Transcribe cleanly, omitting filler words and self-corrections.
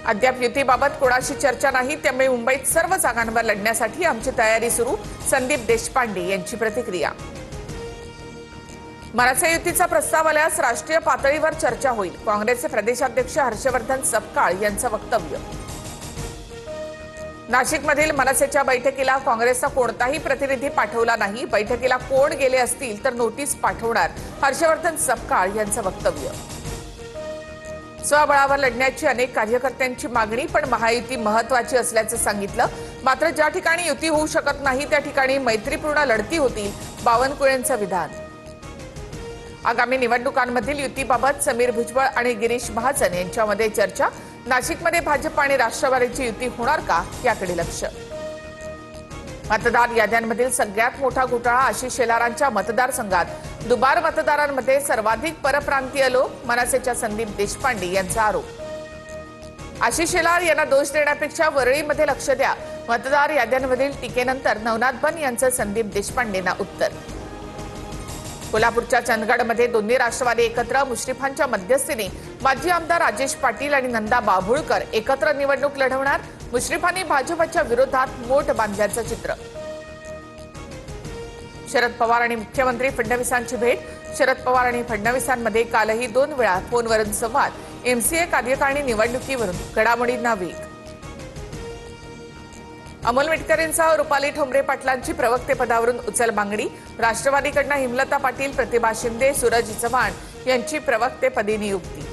अद्याप युतीबाबत कोणाशी चर्चा नाही, त्यामुळे मुंबईत सर्व जागांवर लढण्यासाठी आमची तयारी सुरू, संदीप देशपांडे यांची प्रतिक्रिया। मनसे युतीचा प्रस्ताव आल्यास राष्ट्रीय पातळीवर चर्चा होईल, काँग्रेसचे प्रदेशाध्यक्ष हर्षवर्धन सपकाळ यांचं वक्तव्य। नाशिकमधील मनसेच्या बैठकीला काँग्रेसचा कोणताही प्रतिनिधी पाठवला नाही, बैठकीला कोण गेले असतील तर नोटीस पाठवणार, हर्षवर्धन सपकाळ यांचं वक्तव्य। स्वबळावर लढण्याची अनेक कार्यकर्त्यांची मागणी, पण महायुती महत्त्वाची असल्याचं सांगितलं। मात्र ज्या ठिकाणी युती होऊ शकत नाही त्या ठिकाणी मैत्रीपूर्ण लढती होतील, बावनकुळेंचं विधान। आगामी निवडणुकांमधील युतीबाबत समीर भुजबळ आणि गिरीश महाजन यांच्यामध्ये चर्चा, नाशिकमध्ये भाजप आणि राष्ट्रवादीची युती होणार का याकडे लक्ष। मतदार याद्यांमधील सगळ्यात मोठा घोटाळा आशिष शेलारांच्या मतदारसंघात, दुबार मतदारांमध्ये सर्वाधिक परप्रांतीय लोक, मनसेच्या संदीप देशपांडे यांचा आरोप। आशिष शेलार यांना दोष देण्यापेक्षा वरळीमध्ये लक्ष द्या, मतदार याद्यांमधील टीकेनंतर नवनाथ बन यांचं संदीप देशपांडेंना उत्तर। कोल्हापूरच्या चंदगडमध्ये दोन्ही राष्ट्रवादी एकत्र, मुश्रीफांच्या मध्यस्थीने माजी आमदार राजेश पाटील आणि नंदा बाभुळकर एकत्र निवडणूक लढवणार, मुश्रीफांनी भाजपच्या विरोधात मोठ बांधल्याचं चित्र। शरद पवार आणि मुख्यमंत्री फडणवीसांची भेट, शरद पवार आणि फडणवीसांमध्ये कालही 2 वेळा फोनवरून संवाद, एमसीए कार्यकारिणी निवडणुकीवरून घडामोडींना वेग। अमोल मिटकरींसह रुपाली ठोंबरे पाटलांची प्रवक्तेपदावरून उचलबांगडी, राष्ट्रवादीकडनं हिमलता पाटील, प्रतिभा शिंदे, सूरज चव्हाण यांची प्रवक्तेपदी नियुक्ती।